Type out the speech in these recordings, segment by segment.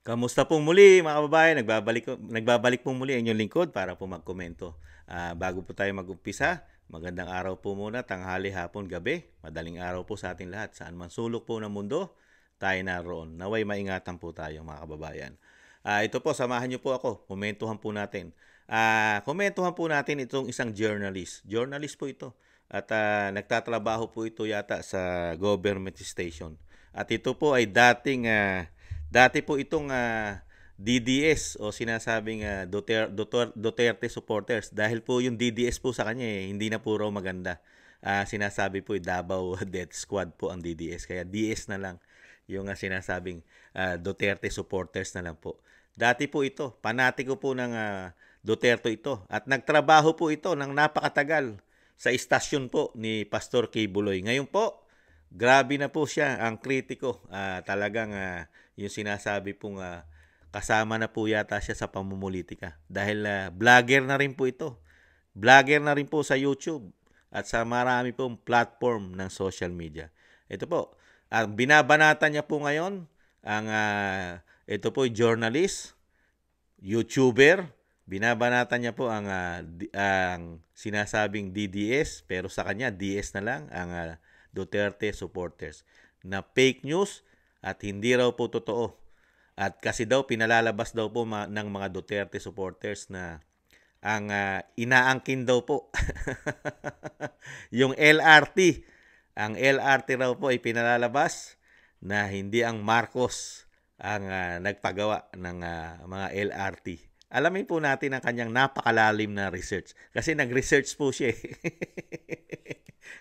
Kamusta pong muli mga kababayan? Nagbabalik pong muli ang inyong lingkod para po magkomento. Bago po tayo mag-umpisa, magandang araw po muna, tanghali, hapon, gabi. Madaling araw po sa ating lahat. Saan man sulok po ng mundo, tayo naroon. Naway maingatan po tayo mga kababayan. Ito po, samahan niyo po ako. Komentuhan po natin. Komentuhan po natin itong isang journalist. Journalist po ito. At nagtatrabaho po ito yata sa government station. At ito po ay dati po itong DDS o sinasabing Duterte supporters dahil po yung DDS po sa kanya hindi na po raw maganda. Sinasabi po Davao Death Squad po ang DDS kaya DS na lang yung sinasabing Duterte supporters na lang po. Dati po ito, panatiko po ng Duterte ito at nagtrabaho po ito ng napakatagal sa istasyon po ni Pastor Kibuloy. Ngayon po, grabe na po siya ang kritiko. Talagang yung sinasabi pong kasama na po yata siya sa pamumulitika. Dahil vlogger na rin po ito. Vlogger na rin po sa YouTube at sa marami pong platform ng social media. Ito po, ang binabanata niya po ngayon, ito po journalist, YouTuber, binabanata niya po ang sinasabing DDS, pero sa kanya DS na lang, ang Duterte supporters na fake news at hindi raw po totoo. At kasi daw pinalalabas daw po ng mga Duterte supporters na ang inaangkin daw po yung LRT. Ang LRT raw po ay pinalalabas na hindi ang Marcos ang nagpagawa ng mga LRT. Alamin po natin ang kanyang napakalalim na research. Kasi nag-research po siya.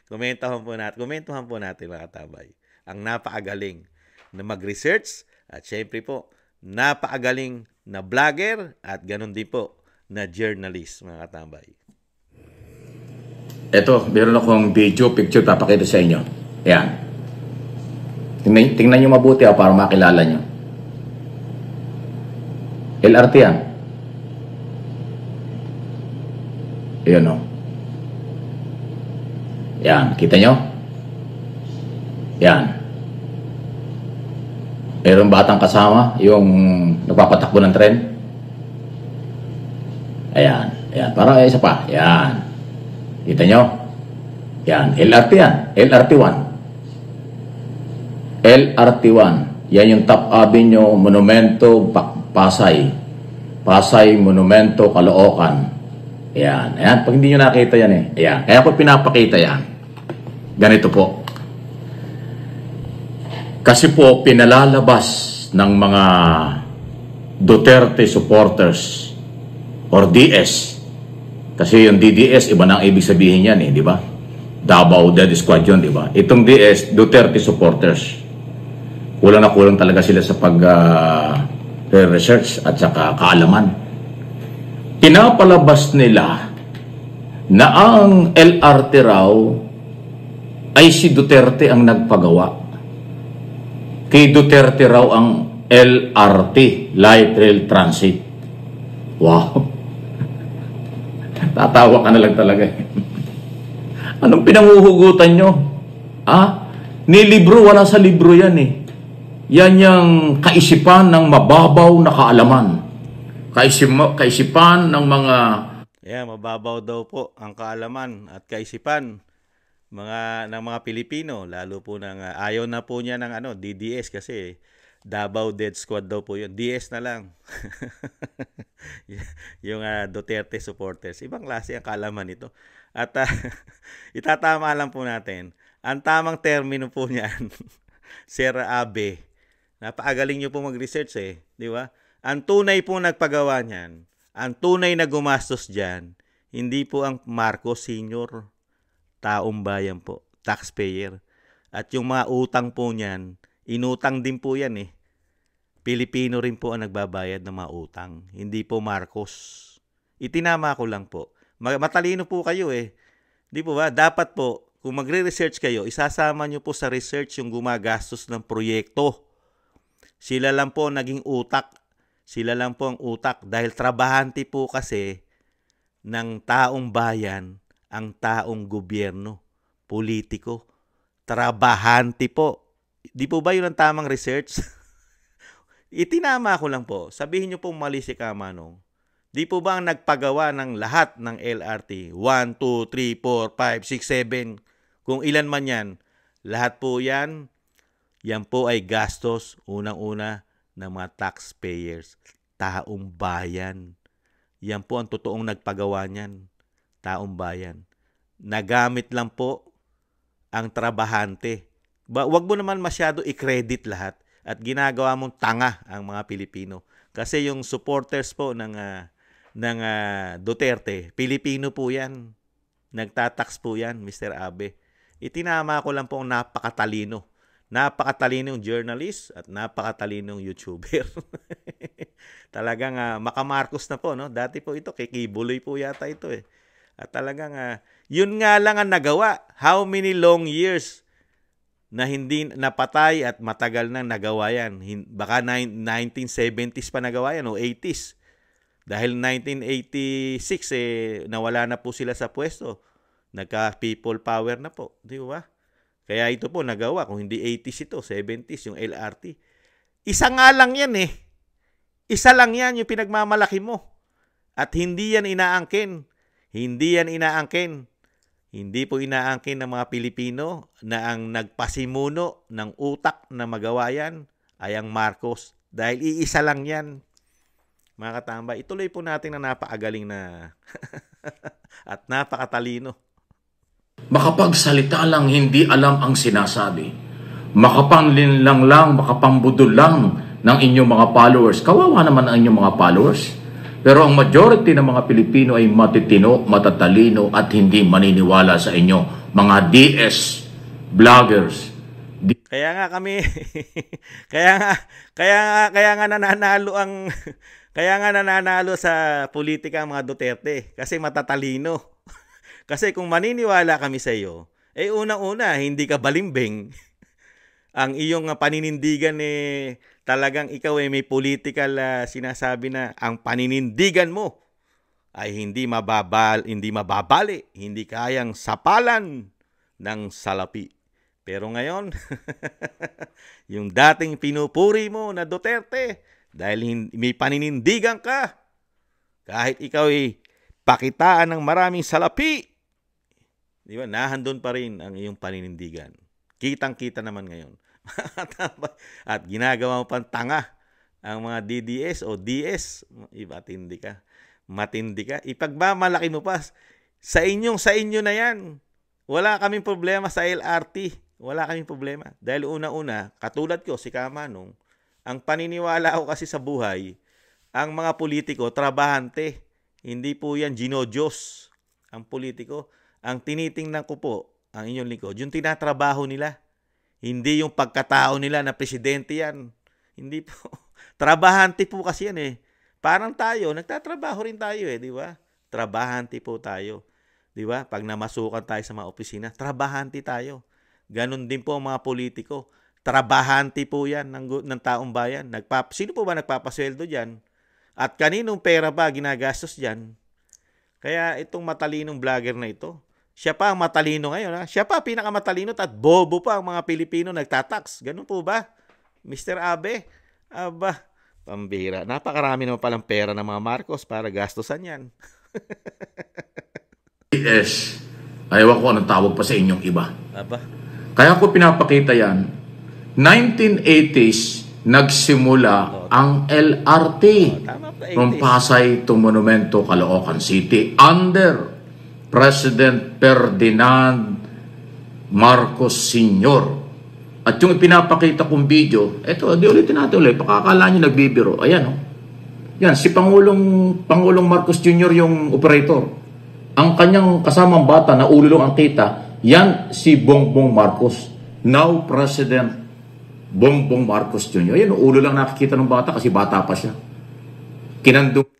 Komentuhan po natin mga katabay. Ang napakagaling na mag-research at syempre po, napakagaling na vlogger at ganun din po na journalist mga katabay. Ito, meron akong video, picture papakita sa inyo. Ayan. Tingnan nyo mabuti para makilala nyo. LRT yan. Ayan o. Yan, kita nyo? Yan. Mayroong batang kasama, yung nagpapatakbo ng tren. Ayan, ayan. Parang isa pa. Yan. Kita nyo? Yan, LRT yan. LRT1. LRT1. Yan yung Top Avenue, Monumento, Pasay. Pasay, Monumento, Caloocan. Ayan, ayan. Pag hindi nyo nakita yan ayan. Kaya ko pinapakita yan. Ganito po. Kasi po pinalalabas ng mga Duterte supporters or DS. Kasi yung DDS, iba na ang ibig sabihin yan di ba? Davao Death Squad yun, di ba? Itong DS, Duterte supporters. Kulang na kulang talaga sila sa research at saka kaalaman. Pinapalabas nila na ang LRT raw ay si Duterte ang nagpagawa. Kay Duterte raw ang LRT, Light Rail Transit. Wow. Tatawa ka na lang talaga. Anong pinanguhugutan nyo? Ni libro, wala sa libro yan Yan yung kaisipan ng mababaw na kaalaman. Kaisipan ng mga... mababaw daw po ang kaalaman at kaisipan ng mga Pilipino, lalo po ayaw na po niya ng DDS kasi Davao Death Squad daw po yun. DS na lang. yung Duterte supporters. Ibang klase ang kaalaman nito. At itatama lang po natin, ang tamang termino po niyan, Sir Abe, napakagaling nyo po mag-research di ba? Ang tunay po nagpagawa niyan, ang tunay na gumastos dyan, hindi po ang Marcos Sr., taong bayan po, taxpayer. At yung mga utang po niyan, inutang din po yan Pilipino rin po ang nagbabayad ng mga utang, hindi po Marcos. Itinama ko lang po. Matalino po kayo Di po ba? Dapat po, kung magre-research kayo, isasama nyo po sa research yung gumagastos ng proyekto. Sila lang po naging utak. Sila lang po ang utak dahil trabahante po kasi ng taong bayan ang taong gobyerno, politiko. Trabahante po. Di po ba yun ang tamang research? Itinama ko lang po. Sabihin niyo po mali si Kamanong. Di po ba ang nagpagawa ng lahat ng LRT? 1, 2, 3, 4, 5, 6, 7. Kung ilan man yan. Lahat po yan. Yan po ay gastos unang-una ng mga taxpayers. Taong bayan. Yan po ang totoong nagpagawa niyan. Taong bayan. Nagamit lang po ang trabahante. Wag mo naman masyado i-credit lahat at ginagawa mong tanga ang mga Pilipino. Kasi yung supporters po ng Duterte, Pilipino po yan. Nagtatax po yan, Mr. Abe. Itinama ko lang po ang napakatalino. Napakatalinong journalist at napakatalinong YouTuber. Talagang makamarcos na po, no? Dati po ito, kay Kibuloy po yata ito eh. At talagang yun nga lang ang nagawa. How many long years na hindi napatay at matagal nang nagawa yan? Baka 1970s pa nagawa yan o 80s. Dahil 1986 nawala na po sila sa pwesto. Nagka-people power na po, di ba? Kaya ito po nagawa, kung hindi 80s ito, 70s, yung LRT. Isa nga lang yan eh. Isa lang yan yung pinagmamalaki mo. At hindi yan inaangkin. Hindi yan inaangkin. Hindi po inaangkin ng mga Pilipino na ang nagpasimuno ng utak na magawa yan ay ang Marcos. Dahil iisa lang yan. Mga katambay, ituloy po natin na napakagaling na at napakatalino. Makapagsalita lang hindi alam ang sinasabi. Makapanglinlang lang, makapangbudol lang ng inyong mga followers. Kawawa naman ang inyong mga followers. Pero ang majority ng mga Pilipino ay matitino, matatalino at hindi maniniwala sa inyo. Mga DS, vloggers. Kaya nga kami, kaya nga nananalo ang, kaya nga nananalo sa politika ang mga Duterte. Kasi matatalino. Kasi kung maniniwala kami sa iyo, unang-una, hindi ka balimbing. Ang iyong paninindigan talagang ikaw may political sinasabi na ang paninindigan mo ay hindi mababali, hindi kayang sapalan ng salapi. Pero ngayon, yung dating pinupuri mo na Duterte, dahil may paninindigan ka, kahit ikaw ay pakitaan ng maraming salapi, di ba? Nahandun pa rin ang iyong paninindigan. Kitang-kita naman ngayon. At ginagawa mo pang tanga ang mga DDS o DS. Matindi ka. Matindi ka. Ipagmamalaki mo pa. Sa inyo na yan. Wala kaming problema sa LRT. Wala kaming problema. Dahil una-una, katulad ko, si Kamanong, ang paniniwala ko kasi sa buhay, ang mga politiko, trabahante. Hindi po yan ginodiyos ang politiko. Ang tinitingnan ko po, ang inyong lingkod, yung tinatrabaho nila. Hindi yung pagkatao nila na presidente yan. Hindi po. Trabahante po kasi yan eh. Parang tayo, nagtatrabaho rin tayo eh, di ba? Trabahante po tayo. Di ba? Pag namasukan tayo sa mga opisina, trabahante tayo. Ganon din po ang mga politiko. Trabahante po yan ng taong bayan. Sino po ba nagpapasweldo dyan? At kaninong pera ba ginagastos dyan? Kaya itong matalinong vlogger na ito, siya pa ang matalino ngayon. Ha? Siya pa pinakamatalino at bobo pa ang mga Pilipino nagtatax. Ganun po ba? Mr. Abe? Aba, pambira. Napakarami naman palang pera ng mga Marcos para gastusan yan. DS, ayaw ko anong tawag pa sa inyong iba. Aba. Kaya ko pinapakita yan. 1980s, nagsimula ang LRT. Tama pa, 80s. From Pasay to Monumento, Caloocan City under President Ferdinand Marcos Sr. At yung ipinapakita kong video, eto, di ulitin natin ulit, pakakala nyo nagbibiro. Ayan, oh. Yan, si Pangulong Marcos Jr. yung operator. Ang kanyang kasamang bata na ululong ang kita, yan si Bongbong Marcos. Now President Bongbong Marcos Jr. Ayan, ulo lang nakikita ng bata kasi bata pa siya. Kinandong.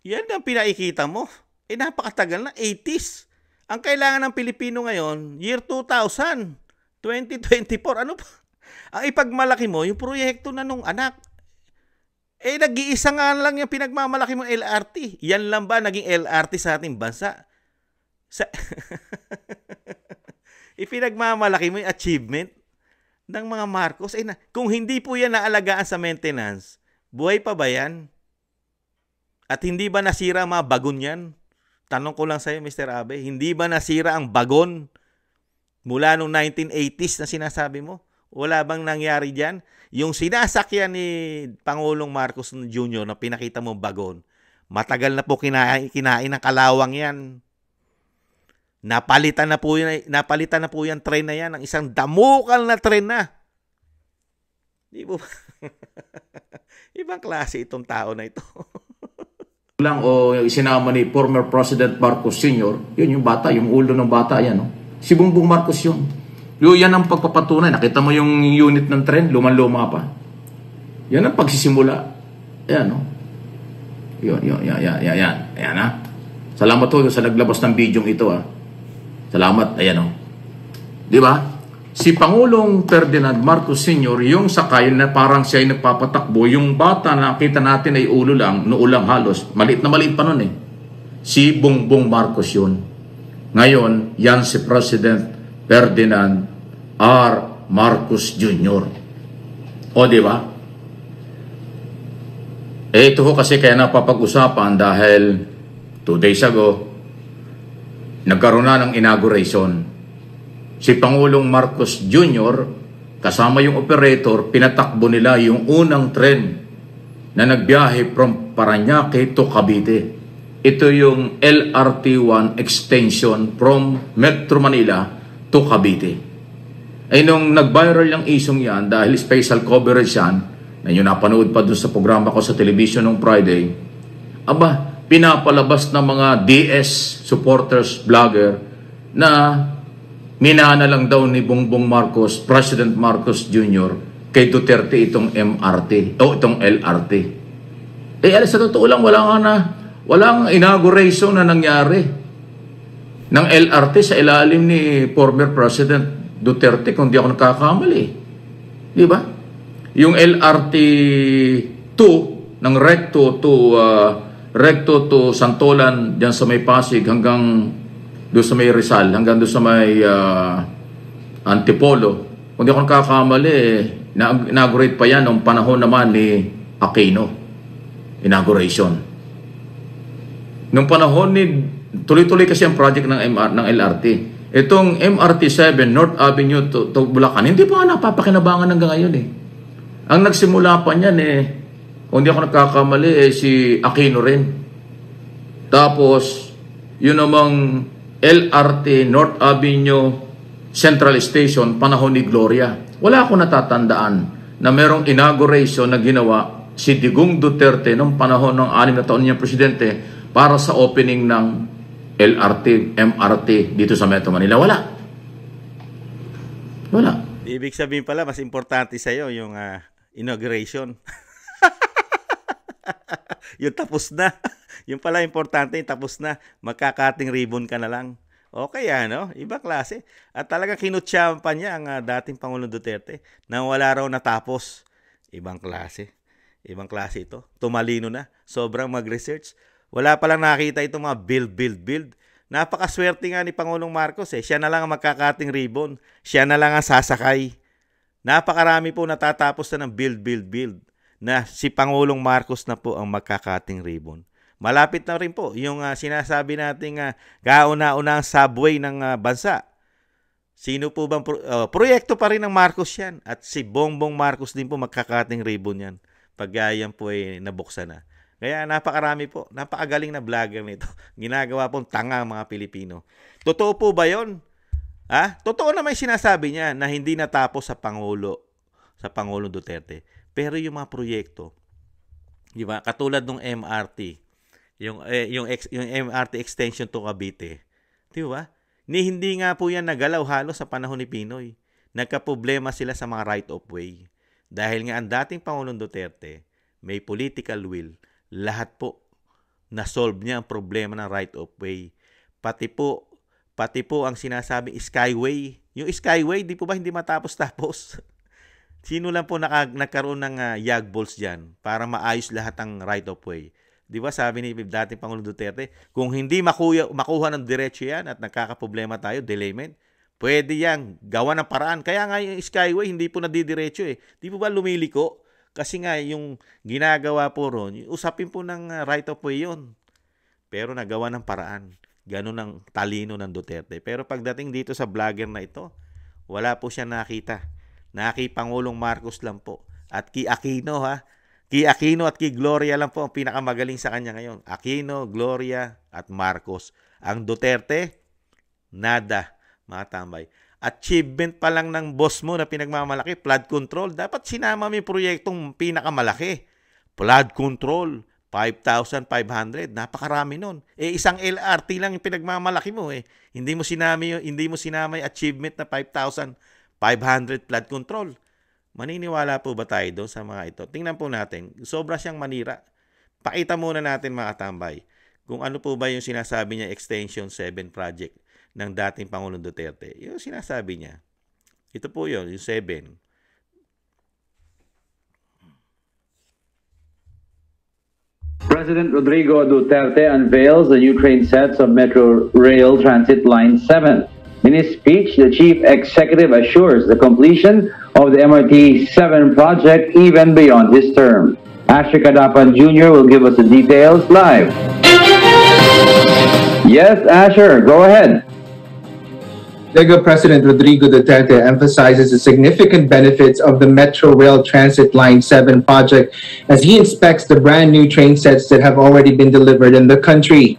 Yan ang pinakikita mo. Napakatagal na, 80s. Ang kailangan ng Pilipino ngayon, year 2000, 2024, ano pa? Ang ipagmalaki mo, yung proyekto na nung anak. Nag-iisa nga lang yung pinagmamalaki mong LRT. Yan lang ba naging LRT sa ating bansa? Ipinagmamalaki mo yung achievement ng mga Marcos. Kung hindi po yan naalagaan sa maintenance, Buhay pa ba yan? At hindi ba nasira ang mga bagon yan? Tanong ko lang sa'yo, Mr. Abe, hindi ba nasira ang bagon mula noong 1980s na sinasabi mo? Wala bang nangyari dyan? Yung sinasakyan ni Pangulong Marcos Jr. na pinakita mo bagon, matagal na po kinain ng kalawang yan. Napalitan na po yan tren na yan, ang isang damukal na tren na. Di ba? Ibang klase itong tao na ito. Lang o isinama ni former President Marcos Sr., yun yung bata, yung ulo ng bata yan, no? Si Bongbong Marcos yun. Yan ang pagpapatunay. Nakita mo yung unit ng tren, luman-luma pa. Yan ang pagsisimula. Ayan, no? Ayan, ha? Salamat po sa naglabas ng video ito, ha? Salamat, ayan, no? Di ba? Si Pangulong Ferdinand Marcos Sr., yung sakay na parang siya ay nagpapatakbo, yung bata na nakita natin ay ulo lang, noo lang halos. Maliit na maliit pa nun eh. Si Bongbong Marcos yun. Ngayon, yan si President Ferdinand R. Marcos Jr. O, di ba? Ito ho kasi kaya napapag-usapan dahil 2 days ago, nagkaroon na ng inauguration. Si Pangulong Marcos Jr. kasama yung operator, pinatakbo nila yung unang tren na nagbiyahe from Parañaque to Cavite. Ito yung LRT1 extension from Metro Manila to Cavite. Ay nung nag-viral yung isong yan, dahil special coverage yan, na yung napanood pa dun sa programa ko sa television nung Friday, pinapalabas ng mga DS supporters, vlogger, na minana lang daw ni Bongbong Marcos, President Marcos Jr. kay Duterte itong MRT o itong LRT. Sa totoo lang, walang inauguration na nangyari ng LRT sa ilalim ni former President Duterte, kung di ako nagkakamali. Di ba? Yung LRT 2 ng Recto to Santolan, dyan sa may Pasig hanggang doon sa may Rizal, hanggang doon sa may Antipolo. Kung di ako nakakamali, inaugurate pa yan noong panahon naman ni Aquino. Inauguration. Noong panahon ni, tuloy-tuloy kasi ang project ng LRT. Itong MRT7, North Avenue to Bulacan, hindi pa nga napapakinabangan hanggang ngayon eh. Ang nagsimula pa niyan kung di ako nagkakamali, si Aquino rin. Tapos, yun namang LRT North Avenue Central Station, panahon ni Gloria. Wala akong natatandaan na merong inauguration na ginawa si Digong Duterte noong panahon ng 6 na taon niyang presidente para sa opening ng LRT, MRT dito sa Metro Manila. Wala. Ibig sabihin pala, mas importante sa'yo yung inauguration. Yung tapos na. Yung pala importante, yung tapos na. Magkakating ribbon ka na lang. Okay, ibang klase. At talaga kinutsahan pa niya ang dating Pangulong Duterte na wala raw natapos. Ibang klase. Ibang klase ito. Tumalino na. Sobrang mag-research. Wala palang nakita itong mga build. Napakaswerte nga ni Pangulong Marcos eh. Siya na lang ang magkakating ribbon. Siya na lang ang sasakay. Napakarami po natatapos na ng build. Na si Pangulong Marcos na po ang magkakating ribbon. Malapit na rin po yung sinasabi nating kauna-unang subway ng bansa. Sino po bang proyekto pa rin ng Marcos yan? At si Bongbong Marcos din po magkakating ribbon yan pag yan po ay nabuksan na. Kaya napakarami po, napakagaling na vlogger nito. Ginagawa pong tanga ang mga Pilipino. Totoo po ba yon? Totoo naman yung sinasabi niya na hindi natapos sa Pangulong Duterte. Pero yung mga proyekto, di ba? Katulad ng MRT, yung MRT extension to Cavite, di ba? Hindi nga po yan nagalaw halos sa panahon ni Pinoy. Nagkaproblema sila sa mga right of way. Dahil nga ang dating Pangulong Duterte, may political will, lahat po na-solve niya ang problema ng right of way. Pati po ang sinasabi Skyway. Yung Skyway, di po ba hindi matapos-tapos? Sino lang po nagkaroon ng yagballs dyan para maayos lahat ang right of way? Di ba sabi ni dating Pangulong Duterte, kung hindi makuha ng diretso yan at nagkakaproblema tayo, delayment, pwede yan, gawa ng paraan. Kaya nga yung Skyway, hindi po nadidiretso eh. Di po ba lumiliko? Kasi nga, yung ginagawa po ron, usapin po ng right of way yun. Pero nagawa ng paraan. Ganun ang talino ng Duterte. Pero pagdating dito sa vlogger na ito, wala po siya nakita. Pangulong Marcos lang po. At kay Aquino ha. Kay Aquino at kay Gloria lang po ang pinakamagaling sa kanya ngayon. Aquino, Gloria at Marcos. Ang Duterte, nada, mga tambay. Achievement pa lang ng boss mo na pinagmamalaki, flood control. Dapat sinama mo yung proyektong pinakamalaki. Flood control, 5,500. Napakarami nun. Isang LRT lang yung pinagmamalaki mo eh. Hindi mo sinama yung achievement na 5,500 flood control. Maniniwala po ba tayo doon sa mga ito? Tingnan po natin. Sobra siyang manira. Pakita muna natin mga tambay kung ano po ba yung sinasabi niya Extension 7 project ng dating Pangulong Duterte. Yung sinasabi niya. Ito po yun, yung 7. President Rodrigo Duterte unveils the new train sets of Metro Rail Transit Line 7. In his speech, the chief executive assures the completion of the MRT 7 project even beyond his term. Asher Kadapan Jr. will give us the details live. Yes, Asher, go ahead. Dago President Rodrigo Duterte emphasizes the significant benefits of the Metro Rail Transit Line 7 project as he inspects the brand new train sets that have already been delivered in the country.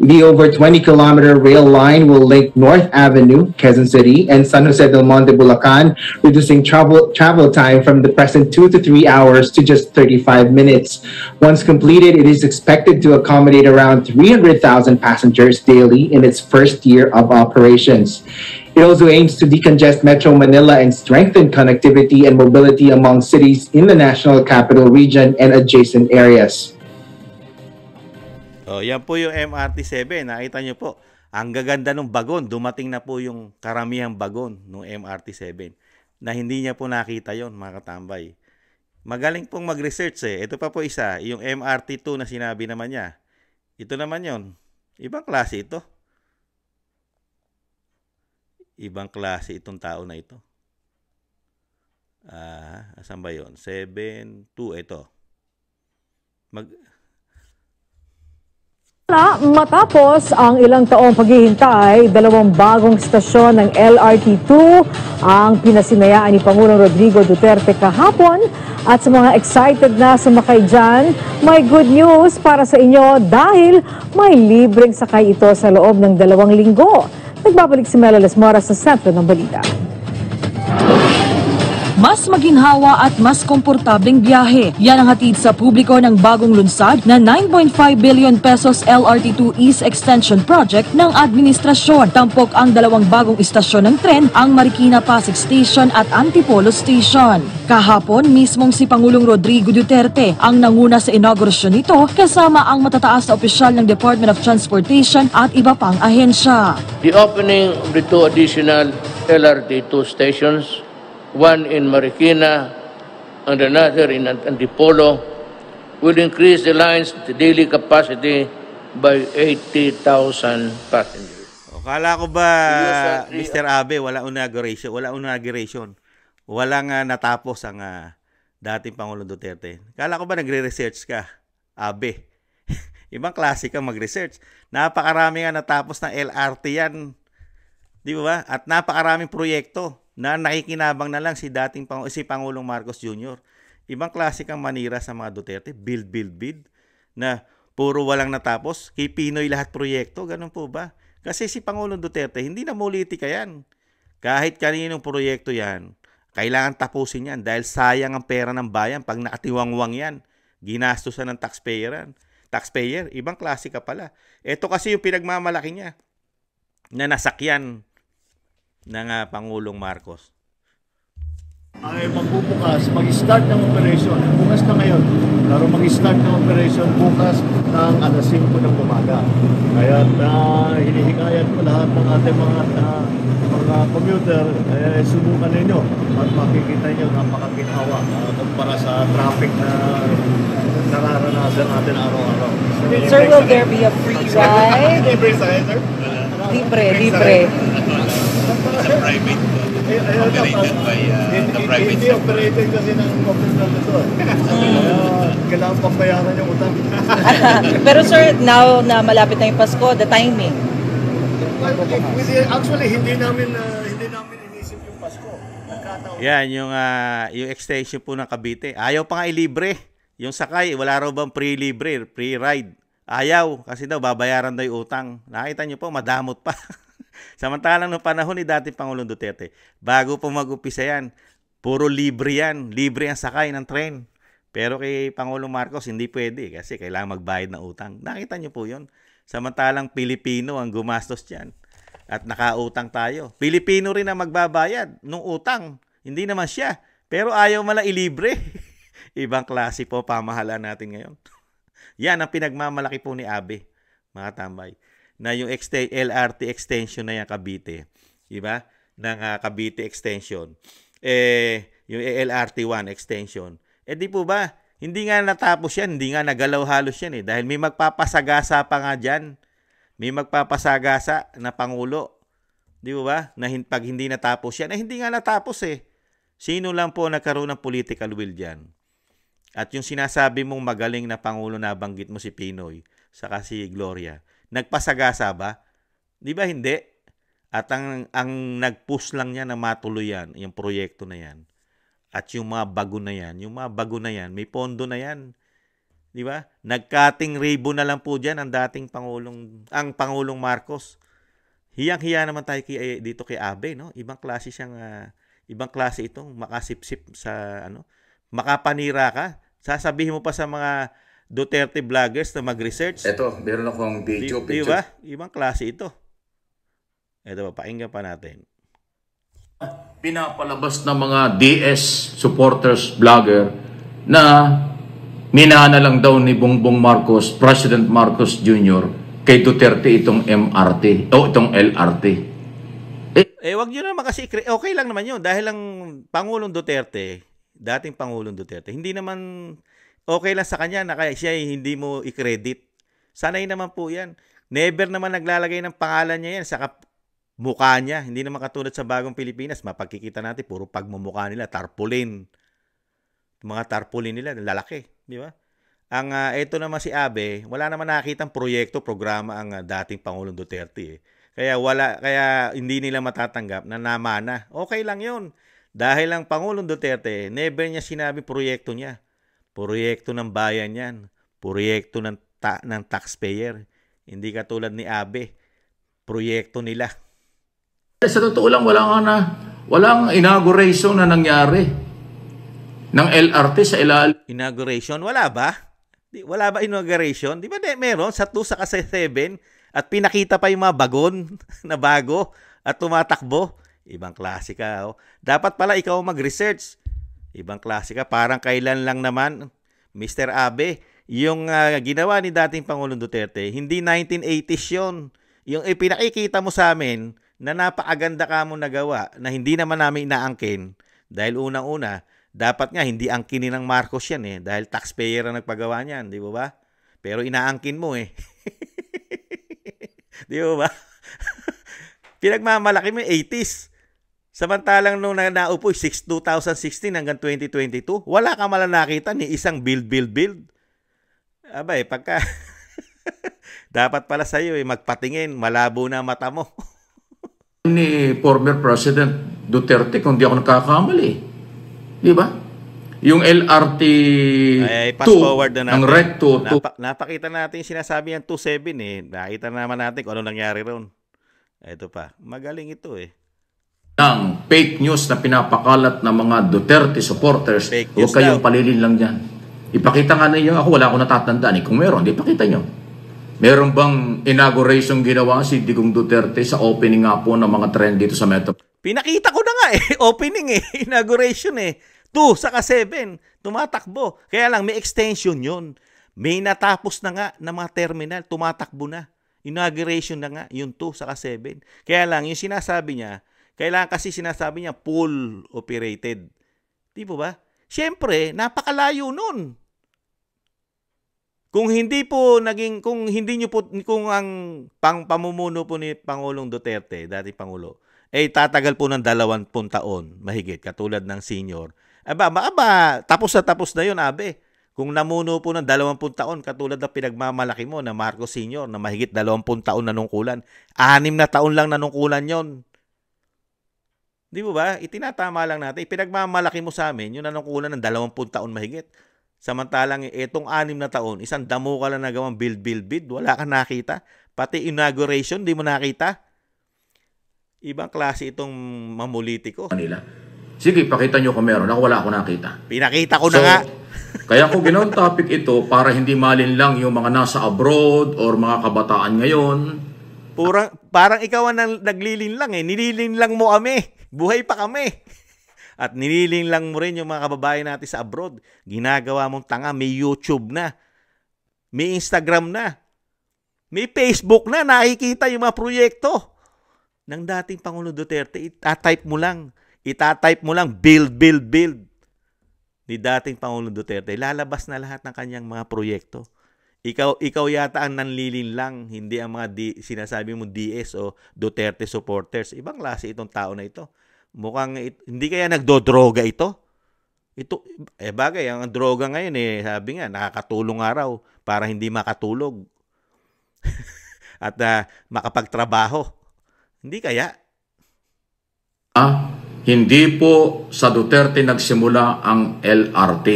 The over 20-kilometer rail line will link North Avenue, Quezon City, and San Jose del Monte, Bulacan, reducing travel time from the present 2 to 3 hours to just 35 minutes. Once completed, it is expected to accommodate around 300,000 passengers daily in its first year of operations. It also aims to decongest Metro Manila and strengthen connectivity and mobility among cities in the National Capital Region and adjacent areas. Yan po yung MRT-7. Nakita nyo po, ang gaganda ng bagon. Dumating na po yung karamihang bagon ng MRT-7 na hindi niya po nakita yon mga katambay. Magaling pong mag-research eh. Ito pa po isa, yung MRT-2 na sinabi naman niya. Ito naman yon. Ibang klase ito. Ibang klase itong tao na ito. Asan ba yun? 7-2, ito. Matapos ang ilang taong paghihintay, 2 bagong istasyon ng LRT2 ang pinasinayaan ni Pangulong Rodrigo Duterte kahapon. At sa mga excited na sumakay dyan, may good news para sa inyo dahil may libreng sakay ito sa loob ng 2 linggo. Nagbabalik si Mela Lesmora sa sentro ng balita. Mas maginhawa at mas komportableng biyahe. Yan ang hatid sa publiko ng bagong lunsad na 9.5 billion pesos LRT2 East Extension Project ng administrasyon. Tampok ang 2 bagong istasyon ng tren, ang Marikina Pasig Station at Antipolo Station. Kahapon, mismong si Pangulong Rodrigo Duterte ang nanguna sa inaugurasyon nito kasama ang matataas na opisyal ng Department of Transportation at iba pang ahensya. The opening of the 2 additional LRT2 stations, one in Marikina and another in Antipolo, will increase the line's daily capacity by 80,000 passengers. Kala ko ba, Mr. Abe, walang inauguration. Walang natapos ang dating Pangulong Duterte. Kala ko ba nagre-research ka, Abe? Ibang klase kang mag-research. Napakarami nga natapos ng LRT yan. Di ba? At napakaraming proyekto na nakikinabang na lang si Pangulong Marcos Jr. Ibang klase kang manira sa mga Duterte. Build. Na puro walang natapos. Kay Pinoy lahat proyekto. Ganun po ba? Kasi si Pangulong Duterte, hindi na politika yan. Kahit kaninong proyekto yan, kailangan tapusin yan. Dahil sayang ang pera ng bayan pag nakatiwangwang yan. Ginastusan ng taxpayer. Ibang klase ka pala. Ito kasi yung pinagmamalaki niya na nasakyan ng Pangulong Marcos. Ay magbubukas, mag-start ng operation. Bukas na ngayon, pero mag-start ng operation bukas ng alas 5 ng umaga. Kaya hinihikayat ko lahat ng ating mga commuter, subukan ninyo at makikita nyo napakaginhawa kumpara sa traffic na nararanasan natin araw-araw. Sir, will there be a free ride? Libre sa'yo, sir? Libre. It's a private operated by the private Hindi sector. operated kasi ng government na ito. kailangan pang bayaran yung utang. Pero sir, now na malapit na yung Pasko, the timing. Actually, hindi namin inisip yung Pasko. Nagkataon. Yan, yung extension po ng Cavite. Ayaw pa nga ilibre. Yung sakay, wala raw bang free-libre, free ride. Ayaw, kasi daw babayaran daw yung utang. Nakita nyo po, madamot pa. Samantalang noong panahon ni dating Pangulong Duterte, bago po mag-upisa yan, puro libre yan. Libre ang sakay ng tren. Pero kay Pangulong Marcos, hindi pwede kasi kailangan magbayad ng utang. Nakita nyo po yun. Samantalang Pilipino ang gumastos dyan. At nakautang tayo. Pilipino rin ang magbabayad ng utang. Hindi naman siya. Pero ayaw mala ilibre. Ibang klase po pamahalaan natin ngayon. Yan ang pinagmamalaki po ni Abe, mga tambay. Na yung LRT extension na yung Cavite. Diba? Ng Cavite extension. Yung LRT1 extension. Di po ba? Hindi nga natapos yan. Hindi nga nagalaw halos yan Dahil may magpapasagasa pa nga dyan. May magpapasagasa na Pangulo. Di ba? Na pag hindi natapos yan. Hindi nga natapos Sino lang po nagkaroon ng political will dyan? At yung sinasabi mong magaling na Pangulo na banggit mo si Pinoy, saka si Gloria, nagpasagasa ba? Di ba hindi? At ang nag-push lang niya na matuloy yan, yung proyekto na yan. At yung mga bago na yan, may pondo na yan. Di ba? Nagkating ribbon na lang po dyan ang Pangulong Marcos. Hiyang-hiya naman tayo dito kay Abe, no? Ibang klase itong makasipsip sa makapanira ka. Sasabihin mo pa sa mga Duterte vloggers na mag-research. Ito, meron akong video, Di ba? Ibang klase ito. Ito, pakinggan pa natin. Pinapalabas ng mga DS supporters, vlogger, na minana lang daw ni Bongbong Marcos, President Marcos Jr., kay Duterte itong MRT, o itong LRT. Wag nyo naman kasi, okay lang naman yun. Dahil ang Pangulong Duterte, dating Pangulong Duterte, hindi naman okay lang sa kanya na kaya siya hindi mo i-credit. Sanay naman po yan. Never naman naglalagay ng pangalan niya yan sa mukha niya. Hindi naman katulad sa bagong Pilipinas. Mapagkikita natin, puro pagmumukha nila, tarpaulin. Mga tarpaulin nila, lalaki. Di ba? Ito naman si Abe, wala naman nakitang proyekto, programa ang dating Pangulong Duterte. Kaya hindi nila matatanggap na namana. Okay lang yun. Dahil ang Pangulong Duterte, never niya sinabi proyekto niya. Proyekto ng bayan yan. Proyekto ng taxpayer. Hindi katulad ni Abe. Proyekto nila. Sa totoo lang, walang inauguration na nangyari ng LRT sa ilalim. Inauguration? Wala ba? Wala ba inauguration? Di ba meron sa 2 sa 7 at pinakita pa yung mga bagon na bago at tumatakbo? Ibang klase ka. Dapat pala ikaw mag-research. Ibang klase ka. Parang kailan lang naman, Mr. Abe, yung ginawa ni dating Pangulong Duterte, hindi 1980s yun. Yung ipinakikita mo sa amin na napakaganda ka mo nagawa na hindi naman namin inaangkin dahil unang-una, dapat nga hindi angkinin ng Marcos yan dahil taxpayer ang nagpagawa niyan, di ba? Pero inaangkin mo Di ba? Pinagmamalaki mo 80s. Samantalang nung naupo 2016 hanggang 2022, wala ka malang nakita ni isang build. Abay, pagka dapat pala sa'yo magpatingin, malabo na mata mo. Ni former President Duterte, kung di ako nagkakamali. Di ba? Yung LRT 2 ng Red 2. Napakita natin yung sinasabi ng 27 Nakita naman natin kung ano nangyari ron. Ito pa. Magaling ito Ang fake news na pinapakalat ng mga Duterte supporters, huwag kayong palilin lang dyan. Ipakita nga ninyo, ako wala akong natatandaan. Kung meron, ipakita nyo. Meron bang inauguration ginawa si Digong Duterte sa opening nga po ng mga trend dito sa Metro? Pinakita ko na nga opening inauguration 2 saka 7, tumatakbo. Kaya lang may extension yun. May natapos na nga na mga terminal, tumatakbo na. Inauguration na nga, yung 2 saka 7. Kaya lang, yung sinasabi niya, kailangan kasi sinasabi niya full operated. Di po ba? Siyempre, napakalayo nun. Kung ang pamumuno po ni Pangulong Duterte, dating Pangulo, tatagal po ng 20 taon, mahigit, katulad ng senior. Tapos na yun, Abe. Kung namuno po ng 20 taon, katulad ng pinagmamalaki mo na Marcos Sr. na mahigit 20 taon nanungkulan, 6 na taon lang nanungkulan yon. Di mo ba? Itinatama lang natin. Ipinagmamalaki mo sa amin yung nanungkulan ng 20 taon mahigit. Samantalang itong 6 na taon, isang damo ka lang nagawang build. Wala kang nakita. Pati inauguration, di mo nakita. Ibang klase itong mamulitiko. Sige, pakita nyo kung meron. Ako wala ako nakita. Pinakita ko na nga. Kaya ko ginawa topic ito para hindi malinlang yung mga nasa abroad or mga kabataan ngayon. Parang ikaw ang naglilinlang eh. Nililinlang mo kami. Buhay pa kami. At nililinlang mo rin yung mga kababayan natin sa abroad. Ginagawa mong tanga. May YouTube na. May Instagram na. May Facebook na. Nakikita yung mga proyekto ng dating Pangulong Duterte. Itatype mo lang. Build. Ni dating Pangulong Duterte. Lalabas na lahat ng kanyang mga proyekto. Ikaw yata ang nanlilinlang, hindi ang mga sinasabi mo DS o Duterte supporters. Ibang klase itong tao na ito. Mukhang hindi kaya nagdodroga ito. Bagay, ang droga ngayon sabi nga, nakakatulong araw para hindi makatulog. At makapagtrabaho. Hindi kaya? Hindi po sa Duterte nagsimula ang LRT.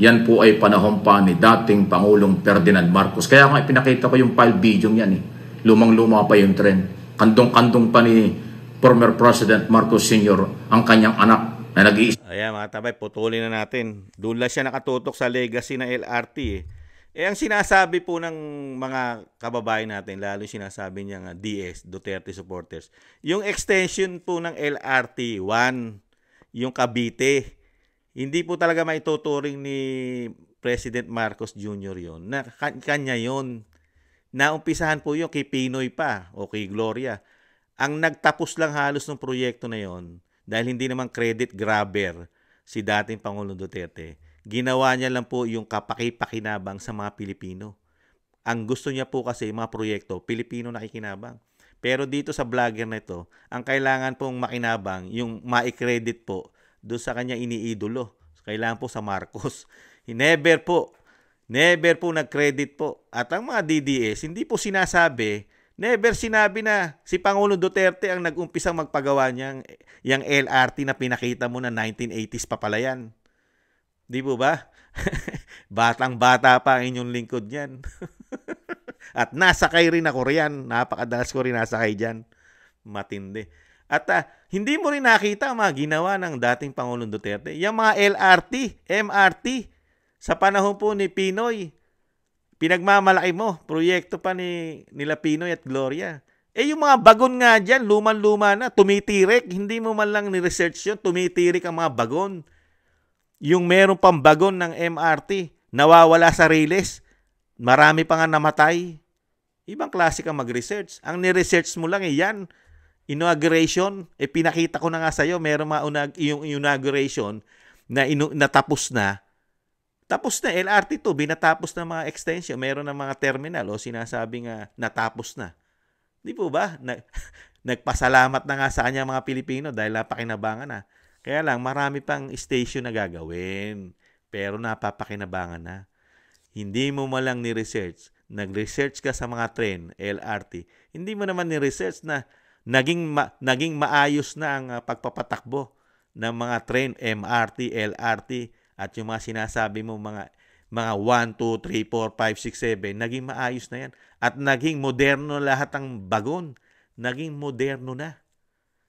Yan po ay panahon pa ni dating Pangulong Ferdinand Marcos. Kaya nga ipinakita ko yung file video yan. Lumang-luma pa yung tren. Kandong-kandong pa ni former President Marcos Sr. ang kanyang anak na nag-iisa. Ayan mga tabay, putulin na natin. Doon lang siya nakatutok sa legacy ng LRT. Ang sinasabi po ng mga kababayan natin, lalo sinasabi niya nga DS, Duterte supporters, yung extension po ng LRT 1, yung Cavite, hindi po talaga maituturing ni President Marcos Jr. yon. Na kanya yon. Naumpisahan po yun kay Pinoy pa o kay Gloria. Ang nagtapos lang halos ng proyekto na yon, dahil hindi naman credit grabber si dating Pangulong Duterte, ginawa niya lang po yung kapaki-pakinabang sa mga Pilipino. Ang gusto niya po kasi mga proyekto, Pilipino nakikinabang. Pero dito sa vlogger na ito, ang kailangan pong makinabang, yung ma-credit po doon sa kanya iniidolo. Kailangan po sa Marcos. Never po nag-credit po. At ang mga DDS, hindi po sinasabi, never sinabi na si Pangulong Duterte ang nag-umpisang magpagawa niyang yung LRT na pinakita mo na 1980s pa pala yan. Di po ba? Batang-bata pa ang inyong lingkod niyan. At nasakay rin ako riyan. Napakadalas ko rin nasakay dyan. Matindi. At hindi mo rin nakita ang mga ginawa ng dating Pangulong Duterte. Yung mga LRT, MRT, sa panahon po ni Pinoy, pinagmamalaki mo, proyekto pa nila Pinoy at Gloria. Yung mga bagon nga dyan, luman-luma na, tumitirik. Hindi mo man lang ni-research yun, tumitirik ang mga bagon. Yung meron pang bagon ng MRT, nawawala sa riles, marami pa nga namatay. Ibang klase kang mag-research. Ang ni-research mo lang yan, inauguration, pinakita ko na nga sa'yo, meron yung inauguration na natapos na. Tapos na, LRT to, binatapos na mga extension, meron na mga terminal o sinasabi nga natapos na. Di po ba? Nagpasalamat na nga sa kanya mga Pilipino dahil napakinabangan na. Kaya lang, marami pang station na gagawin. Pero napapakinabangan na. Hindi mo malang ni-research. Nag-research ka sa mga train, LRT. Hindi mo naman ni-research na naging maayos na ang pagpapatakbo ng mga train, MRT, LRT, at yung mga sinasabi mo, mga 1, 2, 3, 4, 5, 6, 7, naging maayos na yan. At naging moderno lahat ng bagon. Naging moderno na.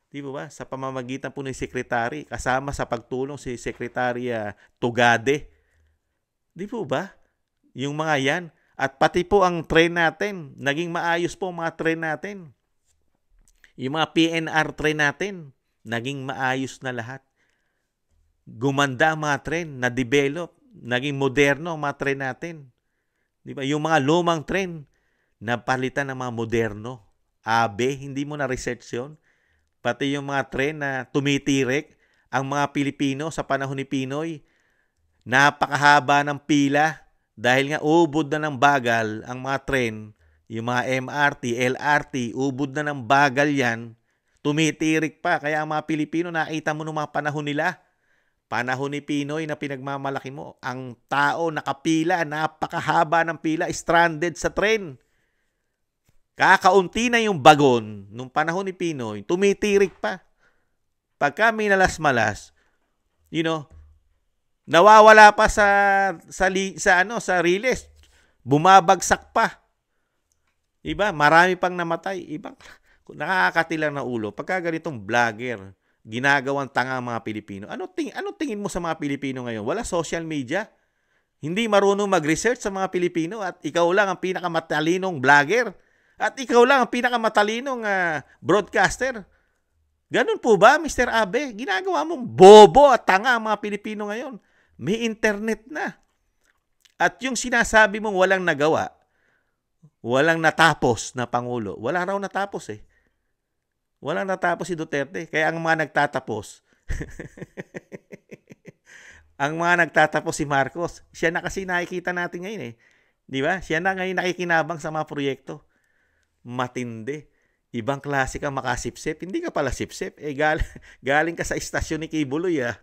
Di ba? Sa pamamagitan po ng sekretary, kasama sa pagtulong si Secretary Tugade. Di po ba? Yung mga yan. At pati po ang train natin, naging maayos po ang mga train natin. Yung mga PNR train natin, naging maayos na lahat. Gumanda ang mga train, na-develop, naging moderno ang mga train natin. Di ba? Yung mga lumang train, napalitan ng mga moderno. Hindi mo na-research yun. Pati yung mga train na tumitirik, ang mga Pilipino sa panahon ni Pinoy, napakahaba ng pila dahil nga ubod na ng bagal ang mga train, yung mga MRT, LRT, ubod na ng bagal yan, tumitirik pa. Kaya ang mga Pilipino, nakita mo noong mga panahon nila, Panahon ni Pinoy na pinagmamalaki mo. Ang tao nakapila, napakahaba ng pila, stranded sa tren. Kakaunti na yung bagon nung panahon ni Pinoy, tumitirik pa. Pagka minalas-malas, nawawala pa sa riles. Bumabagsak pa. Iba, marami pang namatay. Iba, nakakatilang na ulo. Pagka ganitong vlogger, ginagawang tanga ang mga Pilipino. Ano tingin mo sa mga Pilipino ngayon? Wala social media? Hindi marunong mag-research sa mga Pilipino at ikaw lang ang pinakamatalinong vlogger at ikaw lang ang pinakamatalinong broadcaster. Ganun po ba, Mr. Abe? Ginagawa mong bobo at tanga ang mga Pilipino ngayon. May internet na. At yung sinasabi mong walang nagawa, walang natapos na Pangulo, wala raw natapos eh. Walang natapos si Duterte. Kaya ang mga nagtatapos, ang mga nagtatapos si Marcos, siya na kasi nakikita natin ngayon eh. Di ba? Siya na ngayon nakikinabang sa mga proyekto. Matindi. Ibang klase ka makasipsip. Hindi ka pala sipsip. Galing ka sa istasyon ni Kibuloy ah.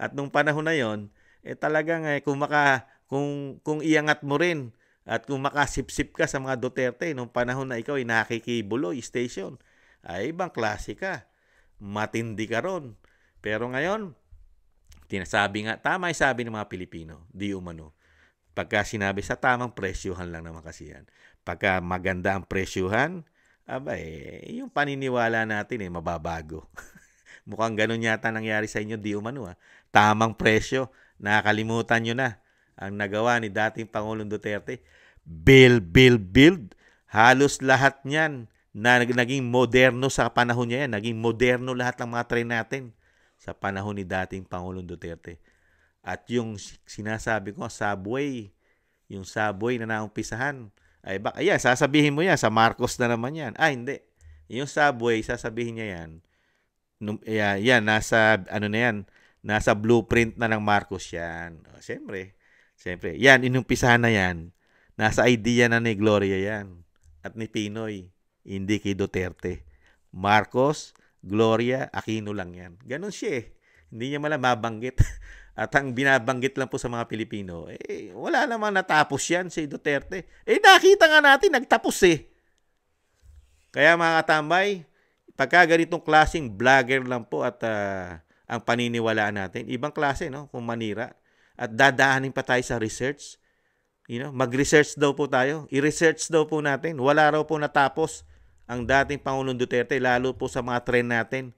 At nung panahon na yon, talagang kung iangat mo rin at kung makasipsip ka sa mga Duterte nung panahon na ikaw ay nakikibuloy station, ay ibang klase ka. Matindi ka ron. Pero ngayon, tinasabi nga, tama yung sabi ng mga Pilipino, di umano. Pagka sinabi sa tamang presyuhan lang naman kasi yan. Pagka maganda ang presyuhan, yung paniniwala natin mababago. Mukhang ganun yata nangyari sa inyo, di umano. Tamang presyo, nakakalimutan nyo na ang nagawa ni dating Pangulong Duterte. Build. Halos lahat niyan na naging moderno sa panahon niya yan. Naging moderno lahat ng mga tren natin sa panahon ni dating Pangulong Duterte. At yung sinasabi ko, subway, yung subway na naumpisahan, sasabihin mo yan, sa Marcos na naman yan. Hindi. Yung subway, sasabihin niya yan. Nasa blueprint na ng Marcos yan. Siyempre, yan, inumpisahan na yan. Nasa idea na ni Gloria yan. At ni Pinoy. Hindi kay Duterte. Marcos, Gloria, Aquino lang yan. Ganon siya eh. Hindi niya malang mabanggit. At ang binabanggit lang po sa mga Pilipino, wala namang natapos yan si Duterte. Nakita nga natin, nagtapos eh. Kaya mga katambay, pagka ganitong klaseng vlogger lang po at ang paniniwalaan natin, ibang klase, no? Kung manira. At dadaanin pa tayo sa research. Mag-research daw po tayo. I-research daw po natin. Wala raw po natapos ang dating Pangulong Duterte, lalo po sa mga trend natin.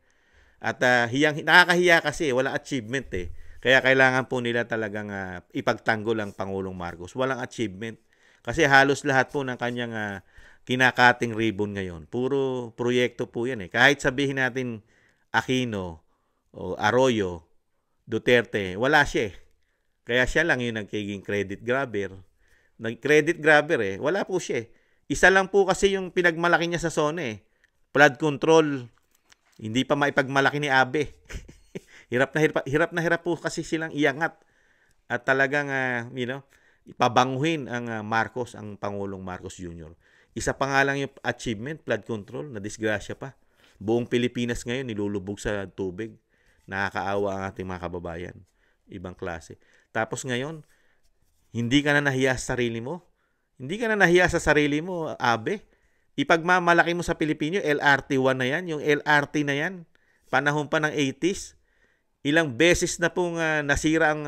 At nakakahiya kasi, walang achievement eh. Kaya kailangan po nila talagang ipagtanggol ang Pangulong Marcos. Walang achievement. Kasi halos lahat po ng kanyang kinakating ribbon ngayon. Puro proyekto po yan eh. Kahit sabihin natin Aquino o Arroyo, Duterte, wala siya eh. Kaya siya lang yung nagiging credit grabber. Nag-credit grabber eh. Wala po siya eh. Isa lang po kasi yung pinagmalaki niya sa SONE eh. Flood control. Hindi pa maipagmalaki ni Abe. Hirap na hirap po kasi silang iangat. At talagang, ipabanguhin ang Marcos, ang Pangulong Marcos Jr. Isa pa nga lang yung achievement, flood control, na disgrasya pa. Buong Pilipinas ngayon nilulubog sa tubig. Nakakaawa ang ating mga kababayan. Ibang klase. Tapos ngayon, hindi ka na nahiya sa sarili mo. Hindi ka na nahiya sa sarili mo, Abe. Ipagmamalaki mo sa Pilipino, LRT1 na yan, yung LRT na yan. Panahon pa ng 80s. Ilang beses na pong nasira ang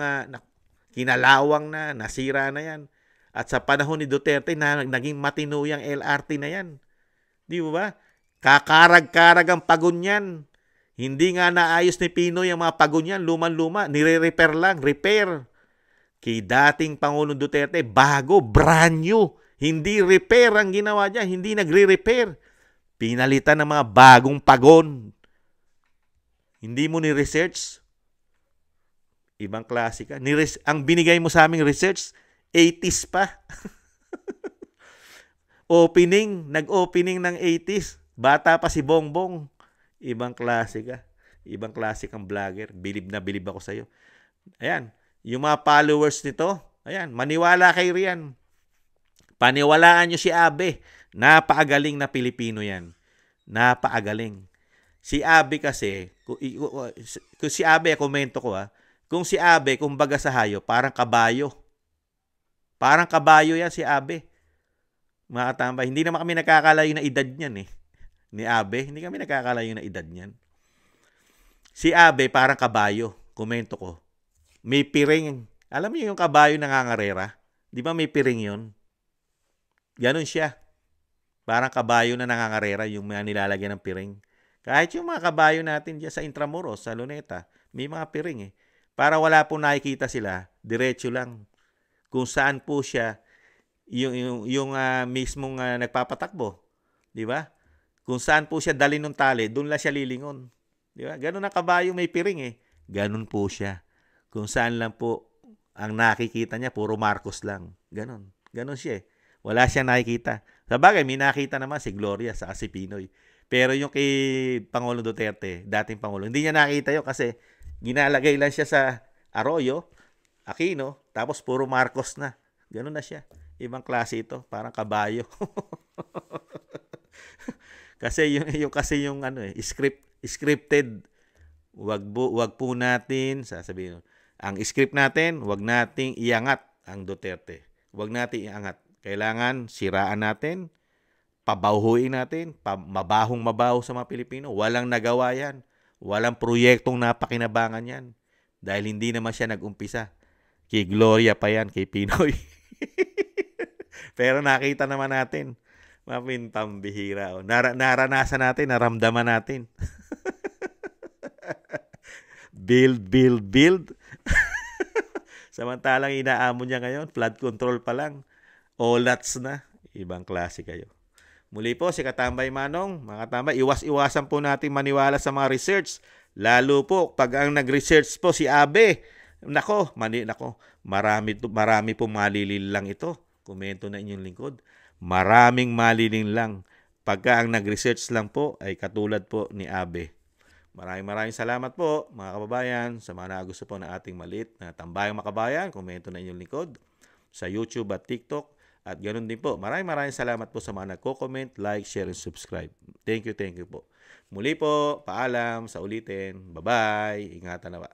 kinalawang na, nasira na yan. At sa panahon ni Duterte, naging matino yung LRT na yan. Di ba? Kakarag-karag ang pagon yan. Hindi nga naayos ni Pinoy ang mga pagon yan, luman-luma. Nire-repair lang, repair. Kay dating Pangulong Duterte, bago, brand new. Hindi repair ang ginawa niya, hindi nagre-repair. Pinalitan ng mga bagong pagon. Hindi mo ni-research. Ibang klase ka. Ang binigay mo sa aming research, 80s pa. Nag-opening ng 80s. Bata pa si Bongbong. Ibang klase ka. Ibang klase kang vlogger. Bilib na bilib ako sa'yo. Ayan. Yung mga followers nito, ayan, maniwala kay Rian. Paniwalaan nyo si Abe. Napakagaling na Pilipino yan. Napakagaling. Si Abe kasi, kung si Abe, komento ko kung si Abe, kumbaga sa hayop, parang kabayo. Parang kabayo yan si Abe. Mga katambay, hindi naman kami nagkakalayo na edad niyan Ni Abe, hindi kami nagkakalayo na edad niyan. Si Abe, parang kabayo. Komento ko. May piring. Alam niyo yung kabayo nangangarera? Di ba may piring yun? Ganon siya. Parang kabayo na nangangarera yung mga nilalagyan ng piring. Kahit yung mga kabayo natin dyan sa Intramuros, sa Luneta, may mga piring Para wala po nakikita sila, diretso lang. Kung saan po siya, yung mismong nagpapatakbo. Di ba? Kung saan po siya dali ng tali, doon lang siya lilingon. Di ba? Ganon ang kabayo may piring Ganon po siya. Kung saan lang po ang nakikita niya, puro Marcos lang. Ganon. Ganon siya Wala siyang nakikita. Sabagay, may nakita naman si Gloria sa si Pinoy. Pero yung kay Pangulong Duterte, dating Pangulo, hindi niya nakita yun kasi ginalagay lang siya sa Arroyo, Aquino, tapos puro Marcos na. Ganon na siya. Ibang klase ito. Parang kabayo. Kasi yung scripted. Wag po natin sasabihin. Ang script natin, wag nating iangat ang Duterte. Wag nating iangat. Kailangan siraan natin, pabahuin natin, mabahong-mabaho sa mga Pilipino. Walang nagawa yan. Walang proyektong napakinabangan yan. Dahil hindi naman siya nag-umpisa. Kay Gloria pa yan, kay Pinoy. Pero nakita naman natin. Pambihira. Naranasan natin, naramdaman natin. Build. Samantalang inaamon niya ngayon, flood control pa lang. Olats na. Ibang klase kayo. Muli po, si Katambay Manong. Mga katambay, iwas-iwasan po natin maniwala sa mga research. Lalo po, pag ang nag-research po si Abe, marami po malilil lang ito. Komento na inyong lingkod. Maraming malilin lang. Pagka ang nag-research lang po ay katulad po ni Abe. Maraming salamat po mga kababayan sa mga nagusto po na ating maliit na Tambayang Makabayan. Komento na inyong lingkod sa YouTube at TikTok. At ganoon din po. Maraming salamat po sa mga nagko-comment, like, share, and subscribe. Thank you po. Muli po, paalam, sa ulitin. Bye-bye. Ingatan na ba.